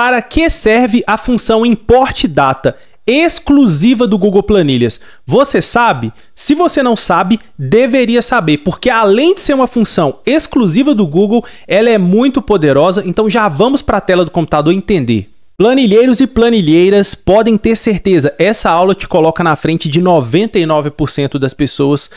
Para que serve a função import data exclusiva do Google Planilhas? Você sabe? Se você não sabe, deveria saber, porque além de ser uma função exclusiva do Google, ela é muito poderosa, então já vamos para a tela do computador entender. Planilheiros e planilheiras podem ter certeza, essa aula te coloca na frente de 99% das pessoas,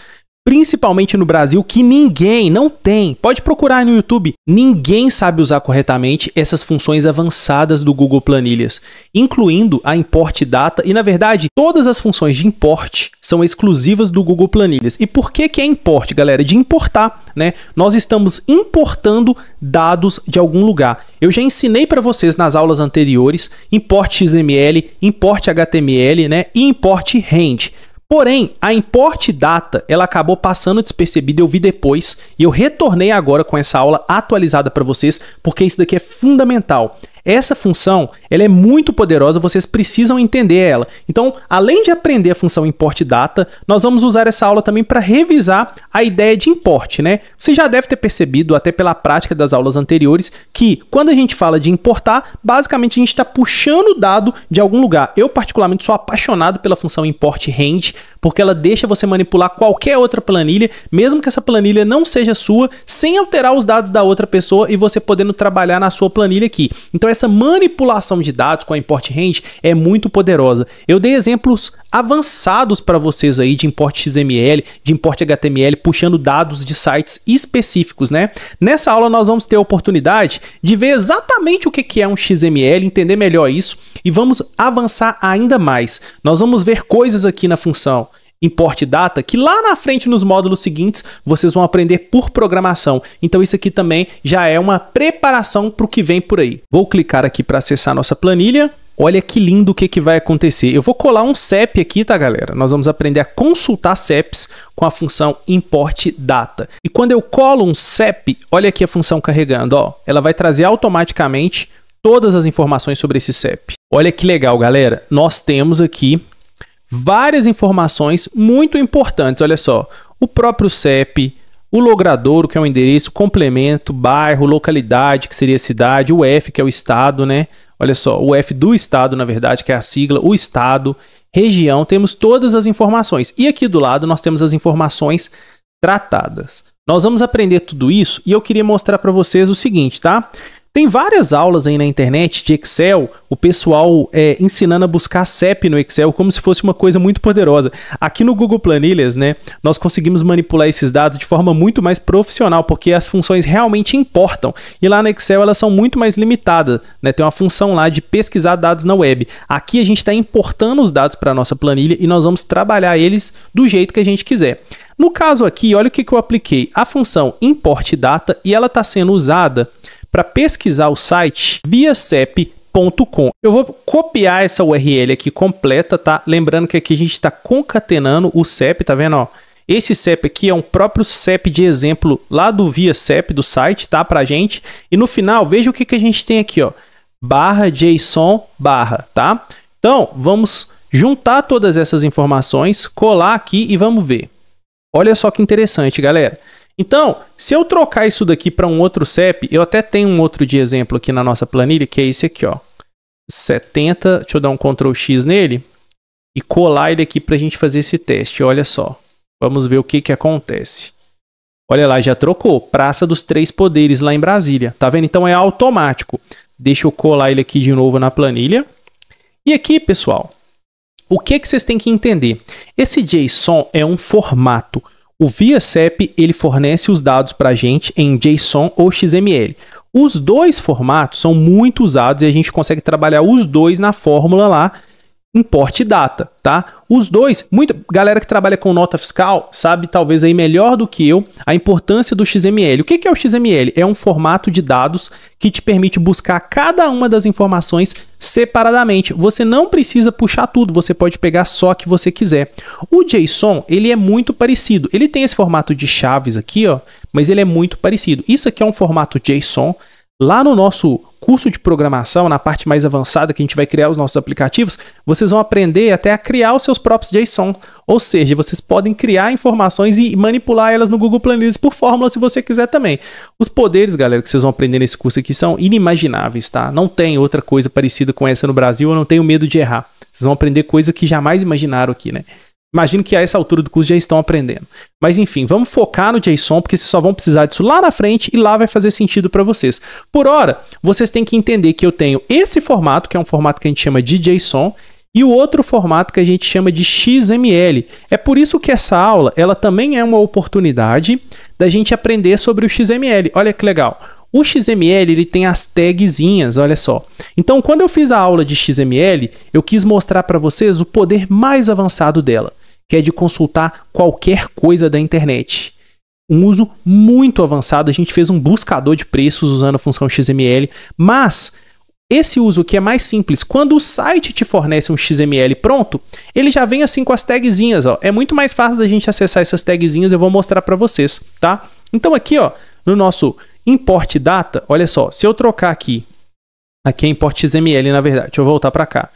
principalmente no Brasil, que ninguém, não tem, pode procurar no YouTube, ninguém sabe usar corretamente essas funções avançadas do Google Planilhas, incluindo a import data e, na verdade, todas as funções de import são exclusivas do Google Planilhas. E por que é import, galera? De importar, né? Nós estamos importando dados de algum lugar. Eu já ensinei para vocês nas aulas anteriores, import XML, import HTML, né? E import range. Porém, a import data, ela acabou passando despercebida, eu vi depois e eu retornei agora com essa aula atualizada para vocês, porque isso daqui é fundamental. Essa função, ela é muito poderosa, vocês precisam entender ela. Então, além de aprender a função import data, nós vamos usar essa aula também para revisar a ideia de import, né? Você já deve ter percebido, até pela prática das aulas anteriores, que quando a gente fala de importar, basicamente a gente está puxando o dado de algum lugar. Eu, particularmente, sou apaixonado pela função import range, porque ela deixa você manipular qualquer outra planilha, mesmo que essa planilha não seja sua, sem alterar os dados da outra pessoa e você podendo trabalhar na sua planilha aqui. Então, essa manipulação de dados com a import range é muito poderosa. Eu dei exemplos avançados para vocês aí de import XML, de import HTML, puxando dados de sites específicos, né? Nessa aula nós vamos ter a oportunidade de ver exatamente o que é um XML, entender melhor isso e vamos avançar ainda mais. Nós vamos ver coisas aqui na função import data, que lá na frente nos módulos seguintes vocês vão aprender por programação. Então isso aqui também já é uma preparação para o que vem por aí. Vou clicar aqui para acessar nossa planilha. Olha que lindo o que vai acontecer. Eu vou colar um CEP aqui, tá, galera? Nós vamos aprender a consultar CEPs com a função import data. E quando eu colo um CEP, olha aqui a função carregando, ó. Ela vai trazer automaticamente todas as informações sobre esse CEP. Olha que legal, galera. Nós temos aqui várias informações muito importantes, olha só, o próprio CEP, o logradouro, que é o endereço, complemento, bairro, localidade, que seria a cidade, o F, que é o estado, né? Olha só, o F do estado, na verdade, que é a sigla, o estado, região, temos todas as informações. E aqui do lado nós temos as informações tratadas. Nós vamos aprender tudo isso e eu queria mostrar para vocês o seguinte, tá? Tem várias aulas aí na internet de Excel, o pessoal ensinando a buscar CEP no Excel como se fosse uma coisa muito poderosa. Aqui no Google Planilhas, né, nós conseguimos manipular esses dados de forma muito mais profissional, porque as funções realmente importam. E lá no Excel elas são muito mais limitadas, né? Tem uma função lá de pesquisar dados na web. Aqui a gente está importando os dados para a nossa planilha e nós vamos trabalhar eles do jeito que a gente quiser. No caso aqui, olha o que eu apliquei. A função import data e ela está sendo usada para pesquisar o site viacep.com. Eu vou copiar essa URL aqui completa, tá? Lembrando que aqui a gente está concatenando o CEP, tá vendo? Ó? Esse CEP aqui é um próprio CEP de exemplo lá do viacep do site, tá? Pra gente. E no final, veja o que a gente tem aqui, ó. /json/, tá? Então, vamos juntar todas essas informações, colar aqui e vamos ver. Olha só que interessante, galera. Então, se eu trocar isso daqui para um outro CEP, eu até tenho um outro de exemplo aqui na nossa planilha, que é esse aqui, ó. 70, deixa eu dar um Ctrl X nele e colar ele aqui para a gente fazer esse teste. Olha só, vamos ver o que acontece. Olha lá, já trocou. Praça dos Três Poderes lá em Brasília. Tá vendo? Então é automático. Deixa eu colar ele aqui de novo na planilha. E aqui, pessoal, o que vocês têm que entender? Esse JSON é um formato. O viacep, ele fornece os dados para a gente em JSON ou XML. Os dois formatos são muito usados e a gente consegue trabalhar os dois na fórmula lá, import data, tá? Os dois, muita galera que trabalha com nota fiscal sabe talvez aí melhor do que eu a importância do XML. O que é o XML? É um formato de dados que te permite buscar cada uma das informações separadamente. Você não precisa puxar tudo, você pode pegar só o que você quiser. O JSON, ele é muito parecido. Ele tem esse formato de chaves aqui, ó, mas ele é muito parecido. Isso aqui é um formato JSON. lá no nosso curso de programação, na parte mais avançada que a gente vai criar os nossos aplicativos, vocês vão aprender até a criar os seus próprios JSON. Ou seja, vocês podem criar informações e manipular elas no Google Planilhas por fórmula se você quiser também. Os poderes, galera, que vocês vão aprender nesse curso aqui são inimagináveis, tá? Não tem outra coisa parecida com essa no Brasil, eu não tenho medo de errar. Vocês vão aprender coisa que jamais imaginaram aqui, né? Imagino que a essa altura do curso já estão aprendendo. Mas enfim, vamos focar no JSON, porque vocês só vão precisar disso lá na frente e lá vai fazer sentido para vocês. Por hora, vocês têm que entender que eu tenho esse formato, que é um formato que a gente chama de JSON, e o outro formato que a gente chama de XML. É por isso que essa aula, ela também é uma oportunidade da gente aprender sobre o XML. Olha que legal. O XML, ele tem as tagzinhas, olha só. Então, quando eu fiz a aula de XML, eu quis mostrar para vocês o poder mais avançado dela, que é de consultar qualquer coisa da internet. Um uso muito avançado, a gente fez um buscador de preços usando a função XML, mas esse uso aqui é mais simples. Quando o site te fornece um XML pronto, ele já vem assim com as tagzinhas, ó. É muito mais fácil da gente acessar essas tagzinhas, eu vou mostrar para vocês, tá? Então aqui, ó, no nosso import data, olha só, se eu trocar aqui é import XML na verdade, deixa eu voltar para cá.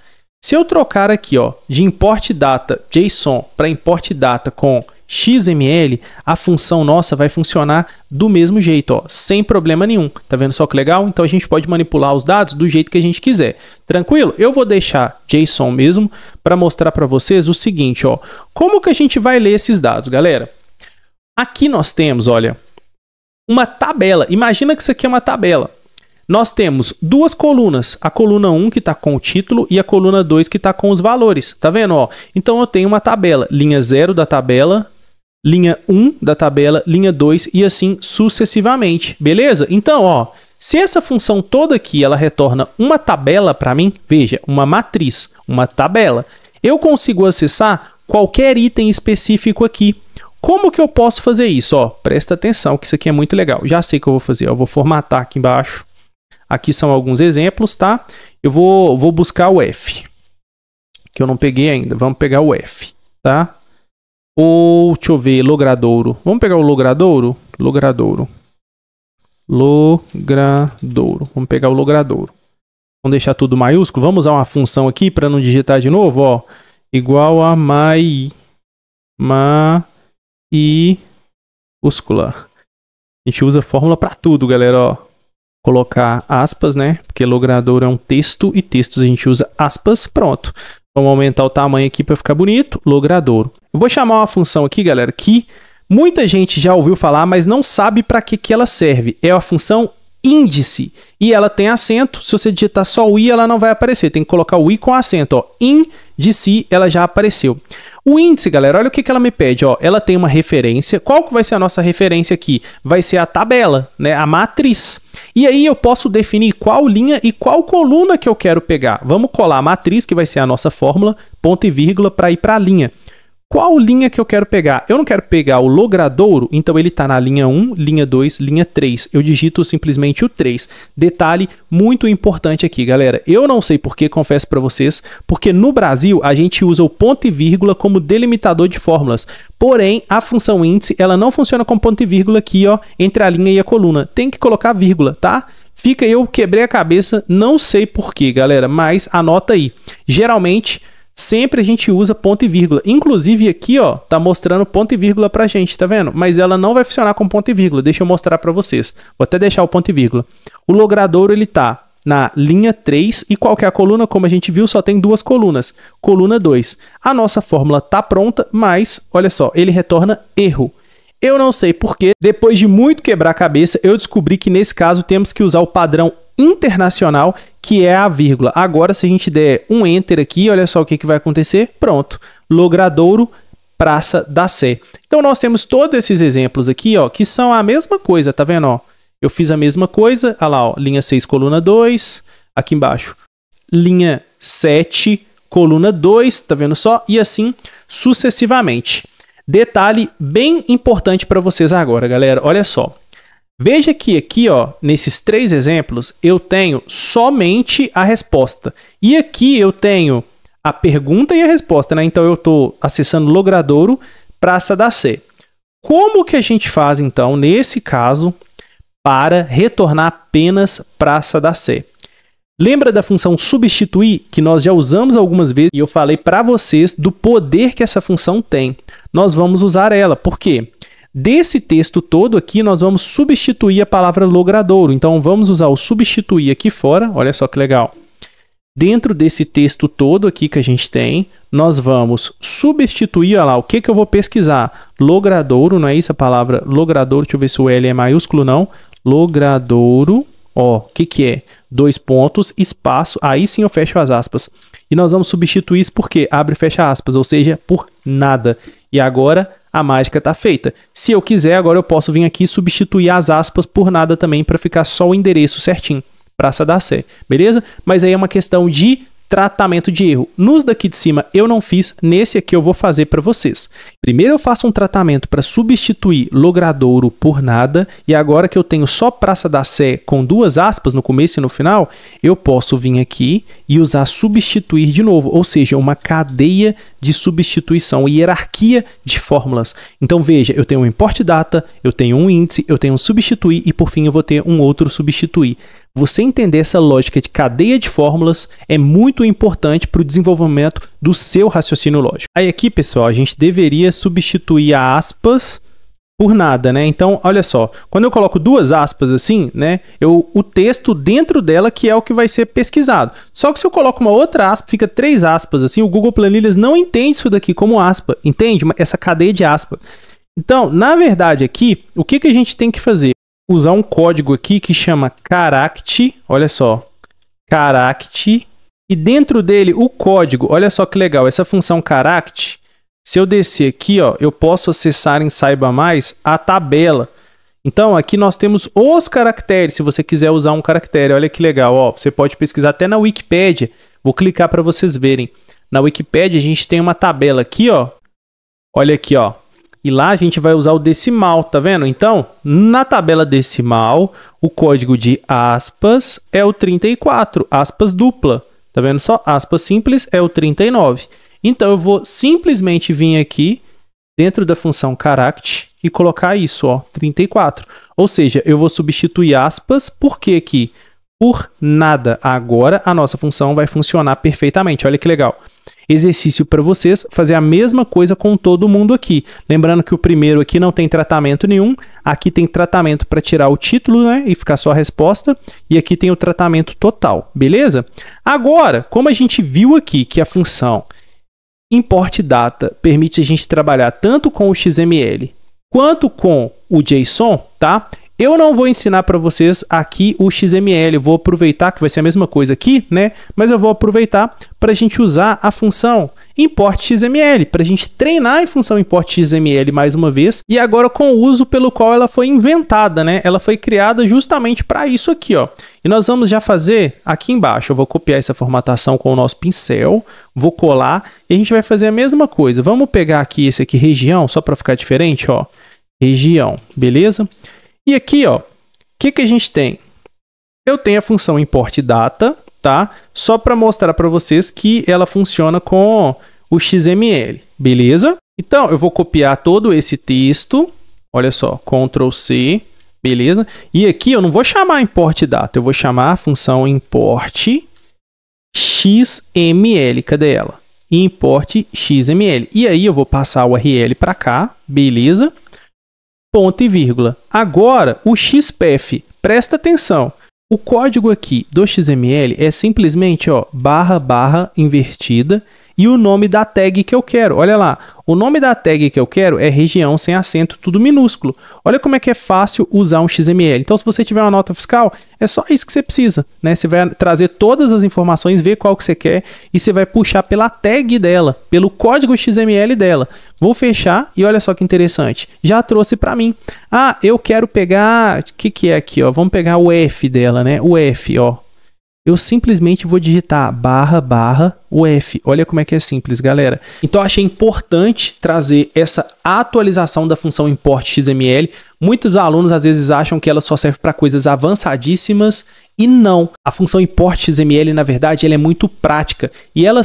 Se eu trocar aqui, ó, de import data JSON para import data com XML, a função nossa vai funcionar do mesmo jeito, ó, sem problema nenhum. Tá vendo só que legal? Então a gente pode manipular os dados do jeito que a gente quiser. Tranquilo? Eu vou deixar JSON mesmo para mostrar para vocês o seguinte, ó. Como que a gente vai ler esses dados, galera? Aqui nós temos, olha, uma tabela. Imagina que isso aqui é uma tabela. Nós temos duas colunas, a coluna 1 que está com o título e a coluna 2 que está com os valores, tá vendo? Ó? Então eu tenho uma tabela, linha 0 da tabela, linha 1 da tabela, linha 2 e assim sucessivamente, beleza? Então, ó, se essa função toda aqui ela retorna uma tabela para mim, veja, uma matriz, uma tabela, eu consigo acessar qualquer item específico aqui. Como que eu posso fazer isso? Ó, presta atenção que isso aqui é muito legal. Já sei o que eu vou fazer, ó, eu vou formatar aqui embaixo. Aqui são alguns exemplos, tá? Eu vou buscar o F, que eu não peguei ainda. Vamos pegar o F, tá? Ou, deixa eu ver, logradouro. Vamos pegar o logradouro? Logradouro. Vamos pegar o logradouro. Vamos deixar tudo maiúsculo. Vamos usar uma função aqui para não digitar de novo, ó. Igual a maiúscula. A gente usa fórmula para tudo, galera, ó. Colocar aspas, né? Porque logradouro é um texto e textos a gente usa aspas. Pronto. Vamos aumentar o tamanho aqui para ficar bonito. Logradouro. Eu vou chamar uma função aqui, galera, que muita gente já ouviu falar, mas não sabe para que ela serve. É a função índice. E ela tem acento. Se você digitar só o i, ela não vai aparecer. Tem que colocar o i com acento, ó. Índice, ela já apareceu. O índice, galera, olha o que ela me pede, ó. Ela tem uma referência. Qual que vai ser a nossa referência aqui? Vai ser a tabela, né? A matriz. E aí eu posso definir qual linha e qual coluna que eu quero pegar. Vamos colar a matriz, que vai ser a nossa fórmula, ponto e vírgula, para ir para a linha. Qual linha que eu quero pegar? Eu não quero pegar o logradouro, então ele está na linha 1, linha 2, linha 3. Eu digito simplesmente o 3. Detalhe muito importante aqui, galera. Eu não sei porquê, confesso para vocês, porque no Brasil a gente usa o ponto e vírgula como delimitador de fórmulas. Porém, a função índice, ela não funciona com ponto e vírgula aqui, ó, entre a linha e a coluna. Tem que colocar vírgula, tá? Eu quebrei a cabeça, não sei porquê, galera, mas anota aí. Geralmente, sempre a gente usa ponto e vírgula. Inclusive aqui, ó, tá mostrando ponto e vírgula pra gente, tá vendo? Mas ela não vai funcionar com ponto e vírgula. Deixa eu mostrar pra vocês. Vou até deixar o ponto e vírgula. O logradouro, ele tá na linha 3 e qual que é a coluna? Como a gente viu, só tem duas colunas. Coluna 2. A nossa fórmula tá pronta, mas, olha só, ele retorna erro. Eu não sei porquê. Depois de muito quebrar a cabeça, eu descobri que nesse caso temos que usar o padrão internacional, que é a vírgula. Agora, se a gente der um enter aqui, olha só o que vai acontecer. Pronto. Logradouro, Praça da Sé. Então, nós temos todos esses exemplos aqui, ó, que são a mesma coisa, tá vendo? Ó, eu fiz a mesma coisa. Olha lá, ó, linha 6, coluna 2. Aqui embaixo, linha 7, coluna 2, tá vendo só? E assim sucessivamente. Detalhe bem importante para vocês agora, galera. Olha só. Veja que aqui, ó, nesses 3 exemplos, eu tenho somente a resposta. E aqui eu tenho a pergunta e a resposta, né? Então eu estou acessando logradouro, Praça da Sé. Como que a gente faz, então, nesse caso, para retornar apenas Praça da Sé. Lembra da função substituir, que nós já usamos algumas vezes e eu falei para vocês do poder que essa função tem. Nós vamos usar ela, por quê? Desse texto todo aqui, nós vamos substituir a palavra logradouro. Então, vamos usar o substituir aqui fora, olha só que legal. Dentro desse texto todo aqui que a gente tem, nós vamos substituir, olha lá, o que eu vou pesquisar? Logradouro, não é isso a palavra logradouro? Deixa eu ver se o L é maiúsculo, não. Logradouro, ó, o que é? 2 pontos, espaço, aí sim eu fecho as aspas. E nós vamos substituir isso por quê? Abre e fecha aspas, ou seja, por nada. E agora a mágica está feita. Se eu quiser, agora eu posso vir aqui e substituir as aspas por nada também para ficar só o endereço certinho. Praça da Sé, beleza? Mas aí é uma questão de tratamento de erro. Nos daqui de cima eu não fiz, nesse aqui eu vou fazer para vocês. Primeiro eu faço um tratamento para substituir logradouro por nada, e agora que eu tenho só Praça da Sé com 2 aspas no começo e no final, eu posso vir aqui e usar substituir de novo, ou seja, uma cadeia de substituição, hierarquia de fórmulas. Então veja, eu tenho um import data, eu tenho um índice, eu tenho um substituir e por fim eu vou ter um outro substituir. Você entender essa lógica de cadeia de fórmulas é muito importante para o desenvolvimento do seu raciocínio lógico. Aí aqui, pessoal, a gente deveria substituir a aspas por nada, né? Então, olha só, quando eu coloco 2 aspas assim, né, o texto dentro dela que é o que vai ser pesquisado. Só que se eu coloco uma outra aspa, fica 3 aspas assim, o Google Planilhas não entende isso daqui como aspa, entende? Essa cadeia de aspas. Então, na verdade aqui, o que a gente tem que fazer? Usar um código aqui que chama charact, olha só, charact, e dentro dele o código, olha só que legal, essa função charact, se eu descer aqui, ó, eu posso acessar em Saiba Mais a tabela. Então aqui nós temos os caracteres, se você quiser usar um caractere, olha que legal, ó, você pode pesquisar até na Wikipédia, vou clicar para vocês verem. Na Wikipédia a gente tem uma tabela aqui, ó, olha aqui, ó. E lá a gente vai usar o decimal, tá vendo? Então, na tabela decimal, o código de aspas é o 34, aspas dupla. Tá vendo só? Aspas simples é o 39. Então, eu vou simplesmente vir aqui dentro da função charact e colocar isso, ó, 34. Ou seja, eu vou substituir aspas por quê aqui? Por nada. Agora, a nossa função vai funcionar perfeitamente. Olha que legal. Exercício para vocês, fazer a mesma coisa com todo mundo aqui. Lembrando que o primeiro aqui não tem tratamento nenhum, aqui tem tratamento para tirar o título, né, e ficar só a resposta, e aqui tem o tratamento total, beleza? Agora, como a gente viu aqui que a função import data permite a gente trabalhar tanto com o XML quanto com o JSON, tá? Eu não vou ensinar para vocês aqui o XML, eu vou aproveitar, que vai ser a mesma coisa aqui, né? Mas eu vou aproveitar para a gente usar a função import XML, para a gente treinar em função import XML mais uma vez, e agora com o uso pelo qual ela foi inventada, né? Ela foi criada justamente para isso aqui, ó. E nós vamos já fazer aqui embaixo, eu vou copiar essa formatação com o nosso pincel, vou colar, e a gente vai fazer a mesma coisa. Vamos pegar aqui esse aqui, região, só para ficar diferente, ó. Região, beleza? E aqui, ó, o que a gente tem? Eu tenho a função import data, tá? Só para mostrar para vocês que ela funciona com o XML, beleza? Então, eu vou copiar todo esse texto, olha só, Ctrl C, beleza? E aqui eu não vou chamar import data, eu vou chamar a função import XML, cadê ela? Import XML. E aí eu vou passar o URL para cá, beleza? Ponto e vírgula. Agora, o XPath, presta atenção. O código aqui do XML é simplesmente, ó, barra invertida e o nome da tag que eu quero. Olha lá, o nome da tag que eu quero é região sem acento, tudo minúsculo. Olha como é que é fácil usar um XML. Então, se você tiver uma nota fiscal, é só isso que você precisa, né? Você vai trazer todas as informações, ver qual que você quer e você vai puxar pela tag dela, pelo código XML dela. Vou fechar e olha só que interessante. Já trouxe para mim. Ah, eu quero pegar... O que é aqui, ó? Vamos pegar o F dela, né? O F, ó. Eu simplesmente vou digitar barra o F. Olha como é que é simples, galera. Então, eu achei importante trazer essa atualização da função import XML. Muitos alunos, às vezes, acham que ela só serve para coisas avançadíssimas e não. A função import XML, na verdade, ela é muito prática. E ela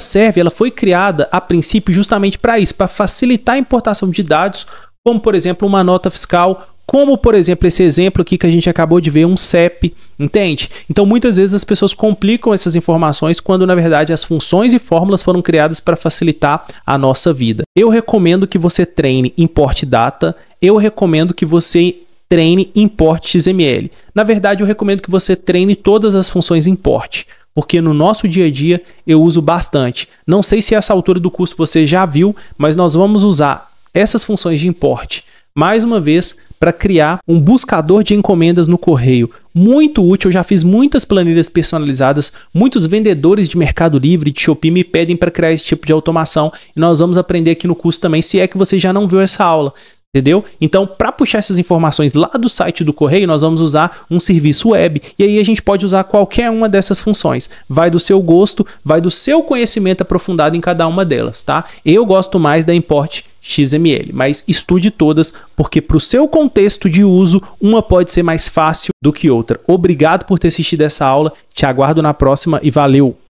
foi criada, a princípio, justamente para isso, para facilitar a importação de dados, como, por exemplo, uma nota fiscal como, por exemplo, esse exemplo aqui que a gente acabou de ver, um CEP, entende? Então, muitas vezes as pessoas complicam essas informações quando, na verdade, as funções e fórmulas foram criadas para facilitar a nossa vida. Eu recomendo que você treine import data, eu recomendo que você treine import XML. Na verdade, eu recomendo que você treine todas as funções import, porque no nosso dia a dia eu uso bastante. Não sei se essa altura do curso você já viu, mas nós vamos usar essas funções de import, mais uma vez, para criar um buscador de encomendas no correio. Muito útil, eu já fiz muitas planilhas personalizadas, muitos vendedores de Mercado Livre, de Shopee me pedem para criar esse tipo de automação e nós vamos aprender aqui no curso também, se é que você já não viu essa aula. Entendeu? Então, para puxar essas informações lá do site do correio, nós vamos usar um serviço web e aí a gente pode usar qualquer uma dessas funções. Vai do seu gosto, vai do seu conhecimento aprofundado em cada uma delas, tá? Eu gosto mais da import XML, mas estude todas, porque para o seu contexto de uso, uma pode ser mais fácil do que outra. Obrigado por ter assistido essa aula, te aguardo na próxima e valeu!